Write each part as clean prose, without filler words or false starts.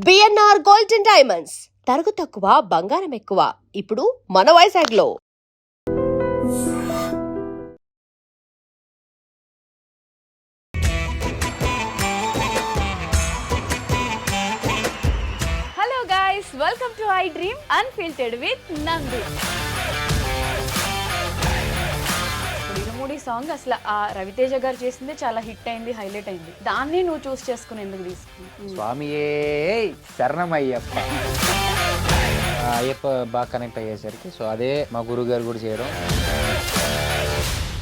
BNR gold and diamonds తరుగు తక్కువ బంగారం ఎక్కువ ఇప్పుడు మన వైజాగ్లో. Hello guys, welcome to I dream unfiltered with Nandi. Irumudi song అసలు ఆ రవితేజ గారు చేసింది చాలా హిట్ అయింది, హైలైట్ అయింది. దాన్ని నువ్వు చూస్ చేసుకుని ఎందుకు తీసుకున్నావు? స్వామియే శరణమయ్యప్ప. అయ్యప్ప బాగా కనెక్ట్ అయ్యేసరికి సో అదే మా గురువు గారు కూడా చేయడం.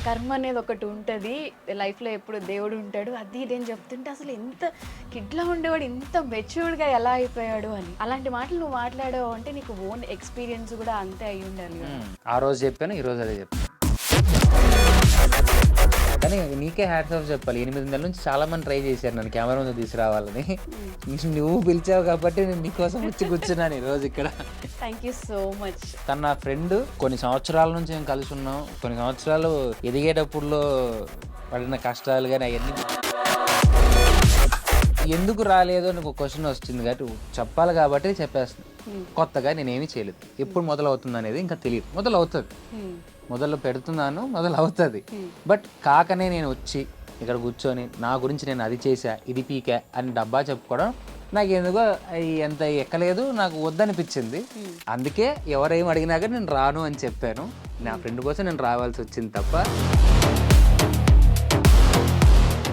కర్మ అనేది ఒకటి ఉంటుంది లైఫ్లో, ఎప్పుడు దేవుడు ఉంటాడు అది ఇదేం చెప్తుంటే అసలు ఎంత కిడ్లా ఉండేవాడు ఇంత మెచ్యూర్డ్గా ఎలా అయిపోయాడు అని. అలాంటి మాటలు నువ్వు మాట్లాడావు అంటే నీకు ఓన్ ఎక్స్పీరియన్స్ కూడా అంతే అయి ఉండాలి. ఆ రోజు చెప్పాను, ఈ రోజు అదే చెప్పాను. కానీ నీకే హ్యాట్స్ ఆఫ్ చెప్పాలి. 8 నెలల నుంచి చాలా మంది ట్రై చేశారు నన్ను కెమెరా ముందు తీసుకురావాలని. నువ్వు పిలిచావు కాబట్టి నేను నీకోసం వచ్చి కూర్చున్నాను ఈరోజు ఇక్కడ. Thank you so much. తను నా ఫ్రెండ్, కొన్ని సంవత్సరాల నుంచి మేము కలిసి ఉన్నాం. కొన్ని సంవత్సరాలు ఎదిగేటప్పుడులో పడిన కష్టాలు కానీ అవన్నీ ఎందుకు రాలేదు అని ఒక క్వశ్చన్ వస్తుంది కాబట్టి చెప్పాలి కాబట్టి చెప్పేస్తాను. కొత్తగా నేనేమీ చేయలేదు. ఎప్పుడు మొదలవుతుంది అనేది ఇంకా తెలియదు. మొదలు పెడుతున్నాను, మొదలు అవుతుంది. బట్ కాకనే నేను వచ్చి ఇక్కడ కూర్చొని నా గురించి నేను అది చేశా, ఇది పీకా అని డబ్బా చెప్పుకోవడం నాకు ఎందుకో ఎంత ఎక్కలేదు, నాకు వద్దనిపించింది. అందుకే ఎవరేం అడిగినా కానీ నేను రాను అని చెప్పాను. నా ఫ్రెండ్ కోసం నేను రావాల్సి వచ్చింది తప్ప.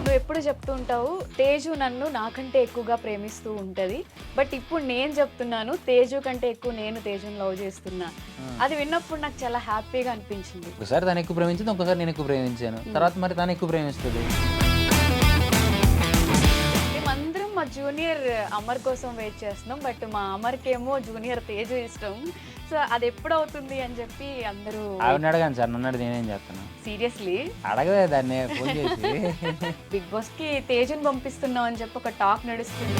నువ్వు ఎప్పుడు చెప్తూ ఉంటావు తేజు నన్ను నాకంటే ఎక్కువగా ప్రేమిస్తూ ఉంటుంది. బట్ ఇప్పుడు నేను చెప్తున్నాను తేజు కంటే ఎక్కువ నేను తేజుని లవ్ చేస్తున్నా. అది విన్నప్పుడు నాకు చాలా హ్యాపీగా అనిపించింది. ఒకసారి తను ఎక్కువ ప్రేమించింది, ఒకసారి నేను ఎక్కువ ప్రేమించాను. తర్వాత మరి తను ఎక్కువ ప్రేమిస్తుంది. మేమందరం మా జూనియర్ అమర్ కోసం వెయిట్ చేస్తున్నాం. బట్ మా అమర్కేమో జూనియర్ తేజు ఇష్టం. సో అది ఎప్పుడు అవుతుంది అని చెప్పి అందరూ ఆవిడ అడగాను సార్, నన్ను నేనేం చేస్తాను. సీరియస్లీ అడగలే దాన్ని ఫోన్ చేసి. బిగ్ బాస్ కి తేజుని పంపిస్తున్నాం అని చెప్పి ఒక టాక్ నడుస్తుంది.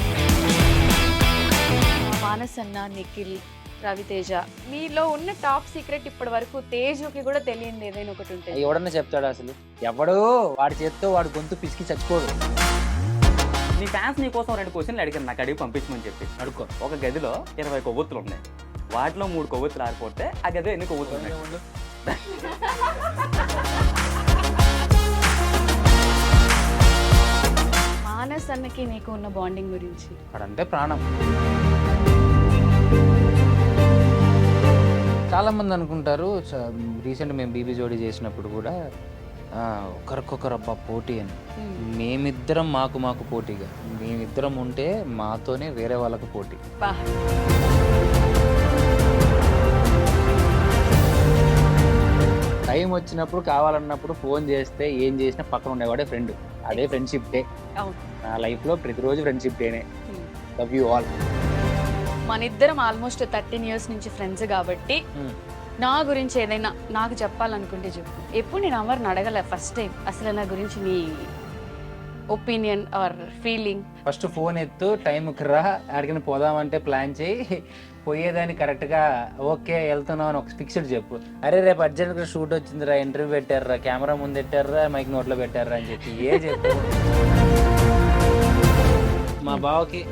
మానస్ అన్న, నిఖిల్, రవితేజ, మీలో ఉన్న టాప్ సీక్రెట్ ఇప్పటి వరకు తేజుకి కూడా తెలియదు ఏదైనా ఒకటి ఉంటుంది. ఎవడన్నా చెప్తాడు అసలు? ఎవడు వాడి చేత్తో వాడి గొంతు పిసికి చచ్చిపోడు. నీ ఫ్యాన్స్ నీ కోసం 2 క్వశ్చన్లు అడిగాను, నాకు అడిగి పంపించమని చెప్పి. అడుక్కో. ఒక గదిలో 20 కొవ్వొత్తులు ఉన్నాయి. వాటిలో 3 కొవ్వొత్తులు ఆరిపోతే ఆ గదిలో ఎన్ని కొవ్వొత్తులు ఉన్నాయి? మానస్ అన్నకి నీకు ఉన్న బాండింగ్ గురించి? వాడంటే ప్రాణం. చాలామంది అనుకుంటారు, రీసెంట్ మేము బీబీ జోడీ చేసినప్పుడు కూడా ఒకరికొకరు అబ్బా పోటీ అని. మేమిద్దరం మాకు పోటీగా, మేమిద్దరం ఉంటే మాతోనే వేరే వాళ్ళకు పోటీ. టైం వచ్చినప్పుడు కావాలన్నప్పుడు ఫోన్ చేస్తే ఏం చేసినా పక్కన ఉండేవాడే ఫ్రెండ్. అదే ఫ్రెండ్షిప్ డే. నా లైఫ్లో ప్రతిరోజు ఫ్రెండ్షిప్ డేనే. Love you all. మన ఇద్దరం ఆల్మోస్ట్ 13 years నుంచి ఫ్రెండ్స్ కాబట్టి నా గురించి ఏదైనా నాకు చెప్పాలనుకుంటే చెప్పు. ఎప్పుడు నేను అమర్ని అడగలే ఫస్ట్ టైం అసలు నా గురించి నీ opinion or feeling. First phone ఎత్తు, టైంకి రా, అడిగిన పోదామంటే ప్లాన్ చేయి, పోయేదాన్ని కరెక్ట్గా ఓకే వెళ్తున్నావు అని ఒక ఫిక్స్డ్ చెప్పు. అరే రేపు అర్జెంట్గా షూట్ వచ్చిందిరా, ఇంటర్వ్యూ పెట్టారా, కెమెరా ముందు పెట్టారా, మైక్ నోట్లో పెట్టారా అని చెప్పి చెప్పు. మా బావకి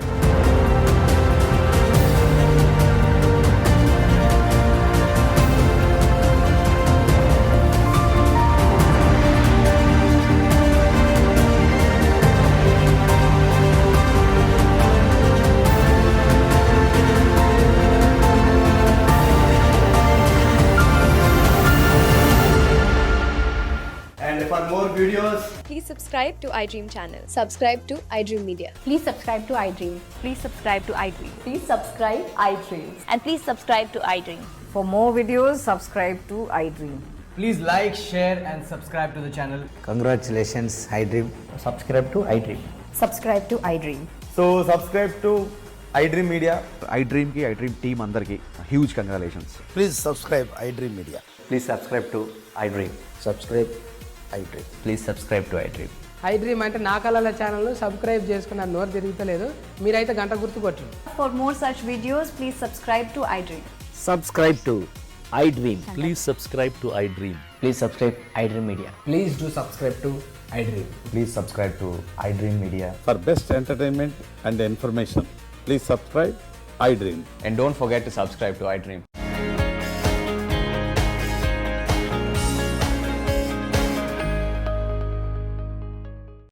videos. Please subscribe to iDream channel. Subscribe to iDream Media. Please subscribe to iDream. Please subscribe to iDream. Please subscribe iDream. And please subscribe to iDream. For more videos, subscribe to iDream. Please like, share and subscribe to the channel. Congratulations, iDream. Subscribe to iDream. Subscribe to iDream. So subscribe to iDream Media. iDream ki iDream team andarki huge congratulations. Please subscribe iDream Media. Please subscribe to I dream. Subscribe iDream. Please subscribe to I dream. I dream అంటే నా కళల channel subscribe చేసుకున్న నోరు తిరుగుతలేదు. మీరైతే గంట గుర్తు కొట్టండి. For more such videos, please subscribe to iDream. Subscribe to iDream. Please subscribe to iDream. Please subscribe I dream media. Please do subscribe to iDream. Please subscribe to iDream Media. For best entertainment and information, Please subscribe iDream. And don't forget to subscribe to iDream.